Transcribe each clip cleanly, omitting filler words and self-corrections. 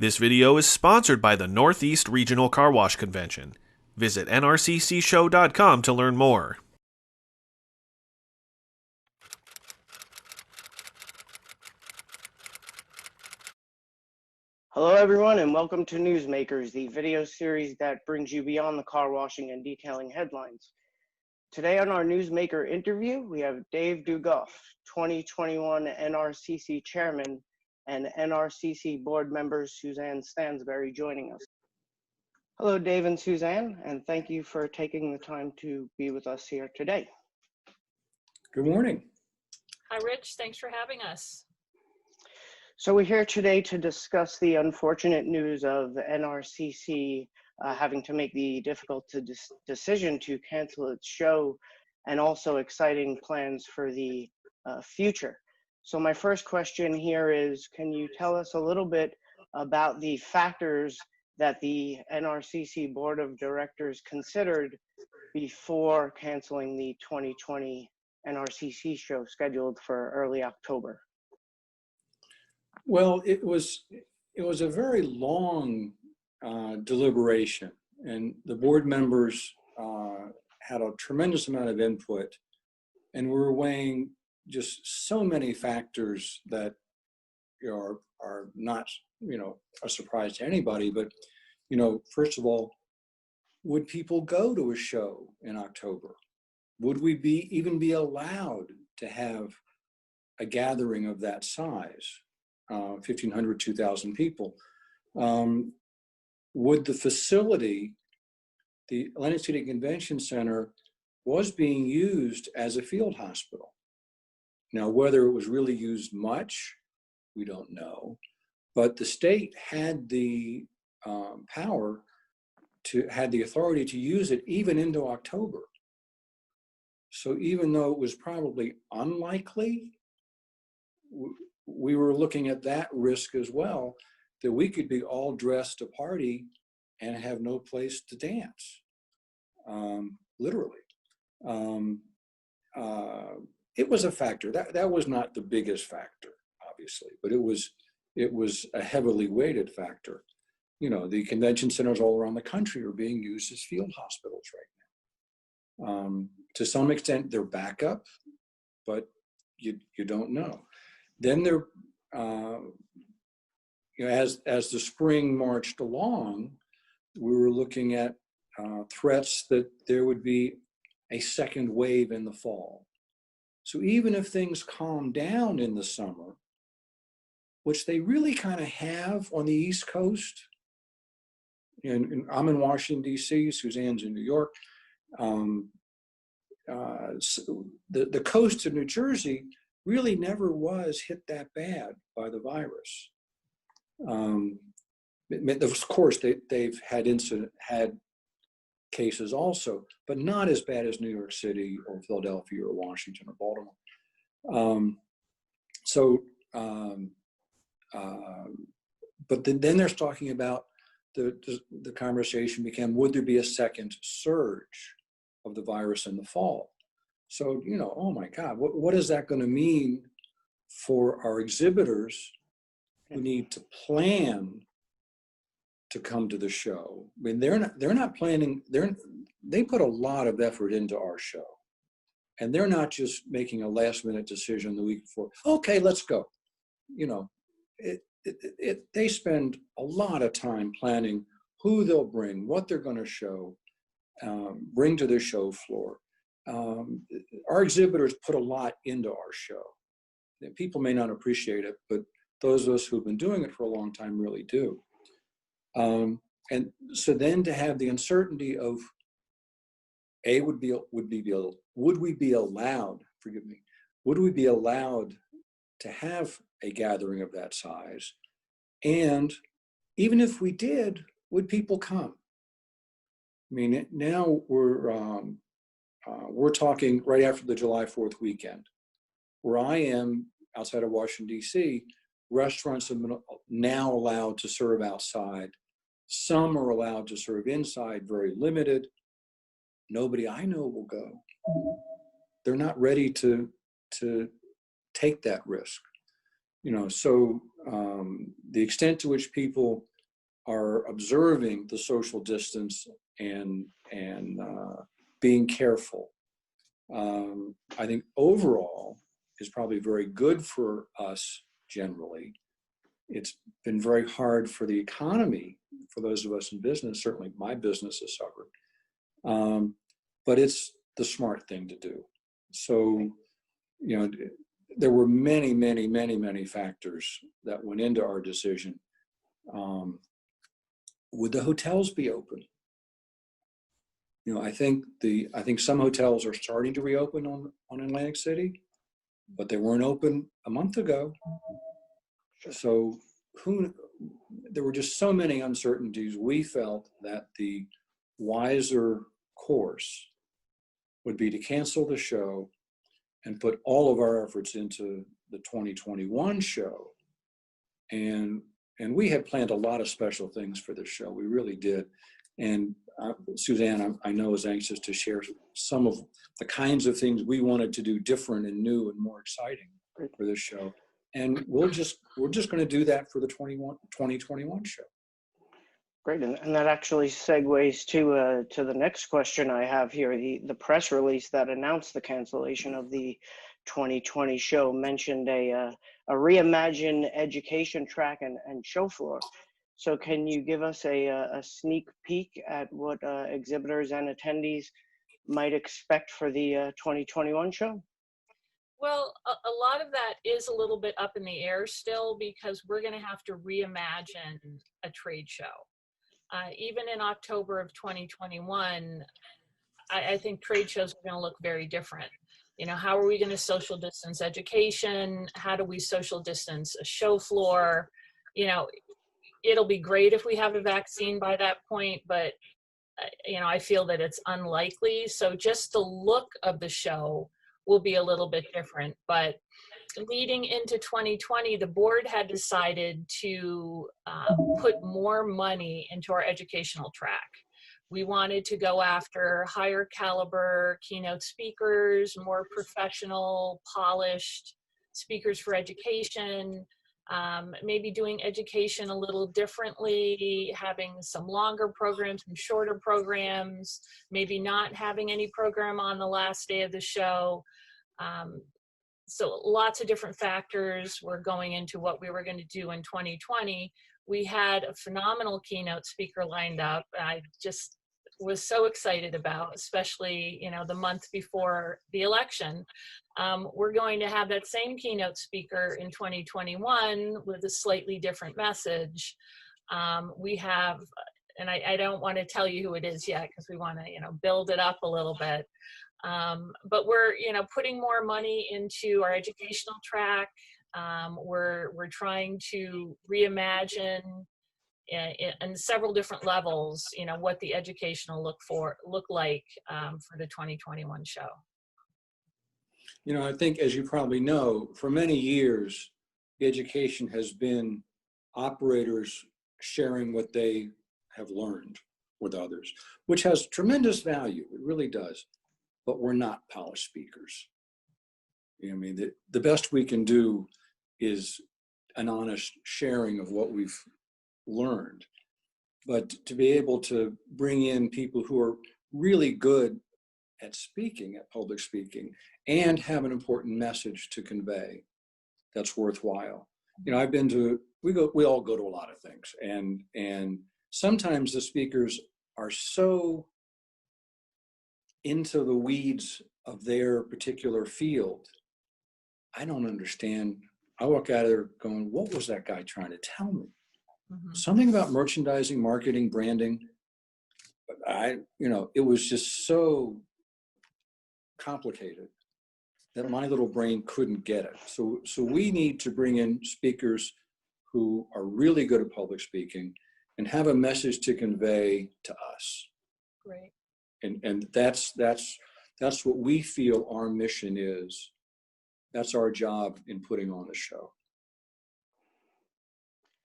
This video is sponsored by the Northeast Regional Car Wash Convention. Visit nrccshow.com to learn more. Hello everyone and welcome to Newsmakers, the video series that brings you beyond the car washing and detailing headlines. Today on our Newsmaker interview, we have Dave DuGoff, 2021 NRCC Chairman, and NRCC Board members Suzanne Stansbury joining us. Hello Dave and Suzanne, and thank you for taking the time to be with us here today. Good morning. Hi Rich, thanks for having us. So we're here today to discuss the unfortunate news of the NRCC having to make the difficult decision to cancel its show, and also exciting plans for the future. So my first question here is, can you tell us a little bit about the factors that the NRCC Board of Directors considered before canceling the 2020 NRCC show scheduled for early October? Well, it was a very long deliberation, and the board members had a tremendous amount of input, and we were weighing just so many factors that are not a surprise to anybody. But first of all, would people go to a show in October? Would we even be allowed to have a gathering of that size? 1,500, 2,000 people. Would the facility, the Atlantic City Convention Center, was being used as a field hospital? Now, whether it was really used much, we don't know. But the state had the had the authority to use it even into October. So even though it was probably unlikely, we were looking at that risk as well, that we could be all dressed to party and have no place to dance, literally. It was a factor. That was not the biggest factor, obviously, but it was a heavily weighted factor. The convention centers all around the country are being used as field hospitals right now. To some extent, they're backup, but you don't know. Then there, as the spring marched along, we were looking at threats that there would be a second wave in the fall. So even if things calm down in the summer, which they really kind of have on the East Coast, and I'm in Washington, D.C., Suzanne's in New York, so the coast of New Jersey really never was hit that bad by the virus. Of course, they've had cases also, but not as bad as New York City or Philadelphia or Washington or Baltimore. But then there's talking about the conversation became, would there be a second surge of the virus in the fall? So, oh my God, what is that going to mean for our exhibitors who need to plan to come to the show? I mean, they're not planning, they put a lot of effort into our show. And they're not just making a last minute decision the week before, okay, let's go. They spend a lot of time planning who they'll bring, what they're going to show, bring to their show floor. Our exhibitors put a lot into our show. People may not appreciate it, but those of us who've been doing it for a long time really do. And so then to have the uncertainty of, would we be allowed to have a gathering of that size? And even if we did, would people come? I mean, now we're talking right after the July 4th weekend. Where I am, outside of Washington, D.C., restaurants are now allowed to serve outside. Some are allowed to serve inside, very limited. Nobody I know will go. They're not ready to take that risk. So the extent to which people are observing the social distance and being careful. I think overall is probably very good for us generally. It's been very hard for the economy, for those of us in business. Certainly my business has suffered. But it's the smart thing to do. So, you know, there were many, many, many, many factors that went into our decision. Would the hotels be open? You know, I think some hotels are starting to reopen on Atlantic City, but they weren't open a month ago. So there were just so many uncertainties. We felt that the wiser course would be to cancel the show and put all of our efforts into the 2021 show. And we had planned a lot of special things for this show. We really did. And Suzanne, I know, is anxious to share some of the kinds of things we wanted to do different and new and more exciting for this show. And we're just going to do that for the 2021 show. Great, and that actually segues to the next question I have here. The press release that announced the cancellation of the 2020 show mentioned a reimagined education track and show floor. So can you give us a sneak peek at what exhibitors and attendees might expect for the 2021 show? Well, a lot of that is a little bit up in the air still because we're going to have to reimagine a trade show. Even in October of 2021, I think trade shows are going to look very different. You know, how are we going to social distance education? How do we social distance a show floor? You know, it'll be great if we have a vaccine by that point, but, you know, I feel that it's unlikely. So just the look of the show will be a little bit different. But leading into 2020, the board had decided to put more money into our educational track. We wanted to go after higher caliber keynote speakers, more professional, polished speakers for education, maybe doing education a little differently, having some longer programs and shorter programs, maybe not having any program on the last day of the show. So lots of different factors were going into what we were going to do in 2020. We had a phenomenal keynote speaker lined up. I just was so excited about, especially, you know, the month before the election. We're going to have that same keynote speaker in 2021 with a slightly different message. We have, and I don't want to tell you who it is yet because we want to, you know, build it up a little bit. But we're, you know, putting more money into our educational track. We're trying to reimagine in several different levels, you know, what the educational look like for the 2021 show. You know, I think, as you probably know, for many years, education has been operators sharing what they have learned with others, which has tremendous value. It really does. But we're not polished speakers. You know, I mean, the best we can do is an honest sharing of what we've learned. But to be able to bring in people who are really good at speaking, at public speaking, and have an important message to convey that's worthwhile. You know, we all go to a lot of things, and sometimes the speakers are so into the weeds of their particular field. I don't understand. I walk out of there going, what was that guy trying to tell me? Mm-hmm. Something about merchandising, marketing, branding. You know, it was just so complicated that my little brain couldn't get it. So we need to bring in speakers who are really good at public speaking and have a message to convey to us. Great. And that's what we feel our mission is. That's our job in putting on a show.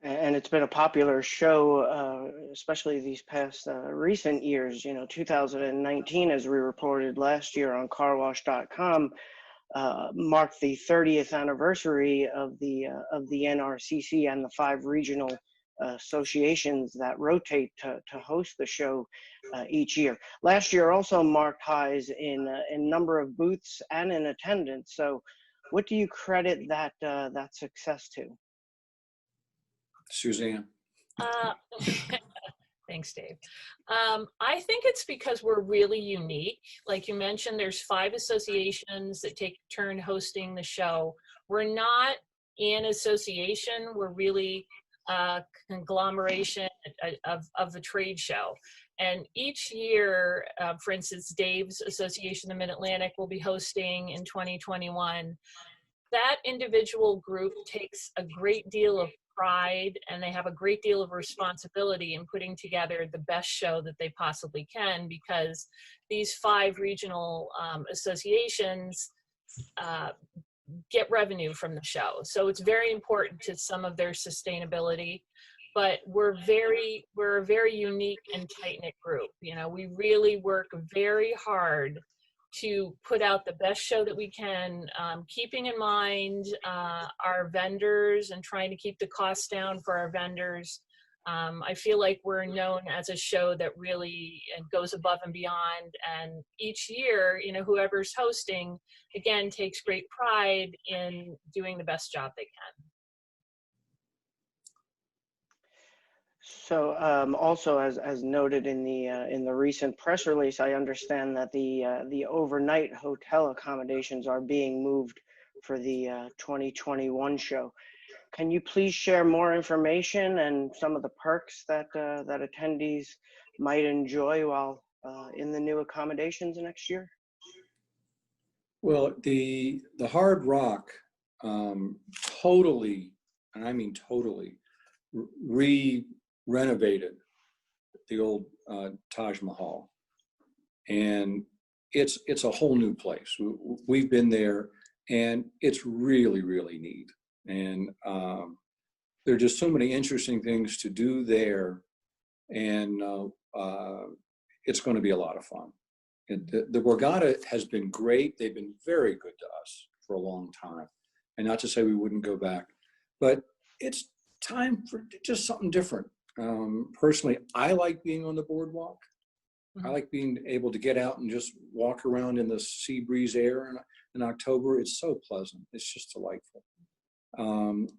And it's been a popular show, especially these past recent years. You know, 2019, as we reported last year on Carwash.com, marked the 30th anniversary of the NRCC and the 5 regional associations that rotate to host the show each year. Last year also marked highs in number of booths and in attendance. So what do you credit that success to? Suzanne. Uh, Thanks, Dave. I think it's because we're really unique. Like you mentioned, there's 5 associations that take a turn hosting the show. We're not an association. We're really a conglomeration of the trade show. And each year, for instance, Dave's association, the Mid-Atlantic, will be hosting in 2021. That individual group takes a great deal of pride and they have a great deal of responsibility in putting together the best show that they possibly can, because these 5 regional associations get revenue from the show. So it's very important to some of their sustainability, but we're a very unique and tight-knit group. You know, we really work very hard to put out the best show that we can, keeping in mind our vendors and trying to keep the costs down for our vendors. I feel like we're known as a show that really goes above and beyond. And each year, you know, whoever's hosting, again, takes great pride in doing the best job they can. So also, as noted in the recent press release, I understand that the overnight hotel accommodations are being moved for the 2021 show. Can you please share more information and some of the perks that attendees might enjoy while in the new accommodations next year? Well, the Hard Rock totally, and I mean totally, renovated the old Taj Mahal, and it's a whole new place. We've been there, and it's really, really neat. And there are just so many interesting things to do there, and it's going to be a lot of fun. The Borgata has been great. They've been very good to us for a long time, and not to say we wouldn't go back, but it's time for just something different. Personally, I like being on the boardwalk. I like being able to get out and just walk around in the sea breeze air in October. It's so pleasant. It's just delightful.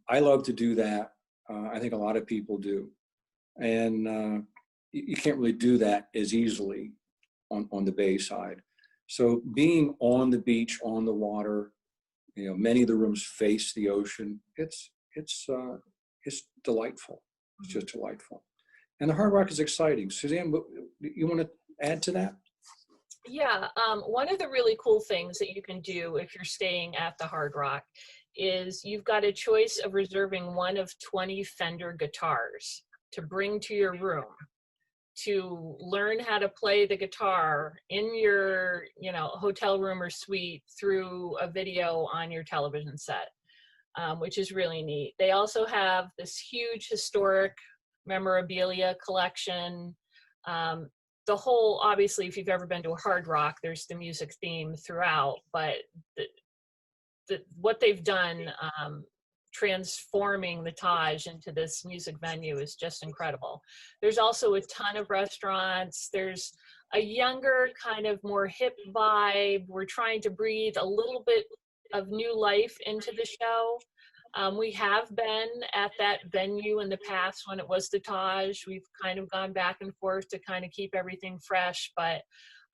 I love to do that. I think a lot of people do. And you can't really do that as easily on the bay side. So being on the beach, on the water, you know, many of the rooms face the ocean. It's delightful. It's just delightful. And the Hard Rock is exciting. Suzanne, you want to add to that? Yeah, one of the really cool things that you can do if you're staying at the Hard Rock is you've got a choice of reserving one of 20 Fender guitars to bring to your room to learn how to play the guitar in your, you know, hotel room or suite through a video on your television set, which is really neat. They also have this huge historic memorabilia collection. The whole, obviously, if you've ever been to a Hard Rock, there's the music theme throughout, but what they've done transforming the Taj into this music venue is just incredible. There's also a ton of restaurants. There's a younger, kind of more hip vibe. We're trying to breathe a little bit of new life into the show. We have been at that venue in the past when it was the Taj. We've kind of gone back and forth to kind of keep everything fresh, but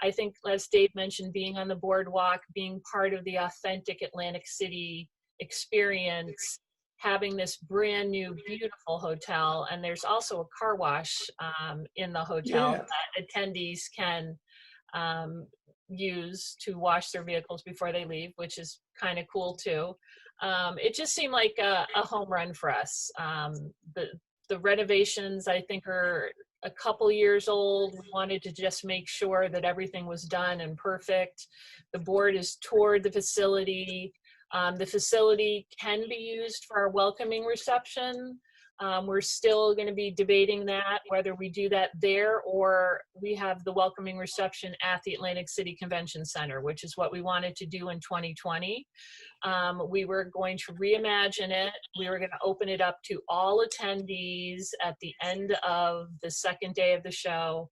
I think, as Dave mentioned, being on the boardwalk, being part of the authentic Atlantic City experience, having this brand new, beautiful hotel, and there's also a car wash in the hotel that attendees can use to wash their vehicles before they leave, which is kind of cool too. It just seemed like a home run for us. The renovations, I think, are a couple years old. We wanted to just make sure that everything was done and perfect. The board has toured the facility. The facility can be used for our welcoming reception. We're still going to be debating that, whether we do that there or we have the welcoming reception at the Atlantic City Convention Center, which is what we wanted to do in 2020. We were going to reimagine it. We were going to open it up to all attendees at the end of the second day of the show,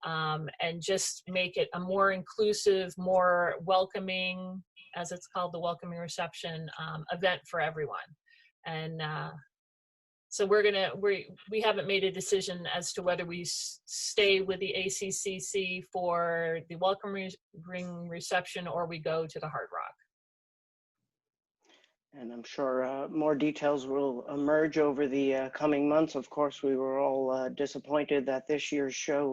and just make it a more inclusive, more welcoming, as it's called, the welcoming reception event for everyone. And so we haven't made a decision as to whether we stay with the ACCC for the welcoming reception or we go to the Hard Rock. And I'm sure more details will emerge over the coming months. Of course, we were all disappointed that this year's show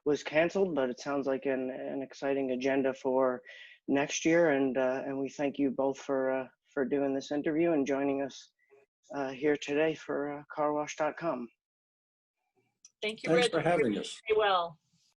was canceled, but it sounds like an exciting agenda for next year. And we thank you both for doing this interview and joining us here today for carwash.com. Thank you, Thanks Rich. for having us. Very well.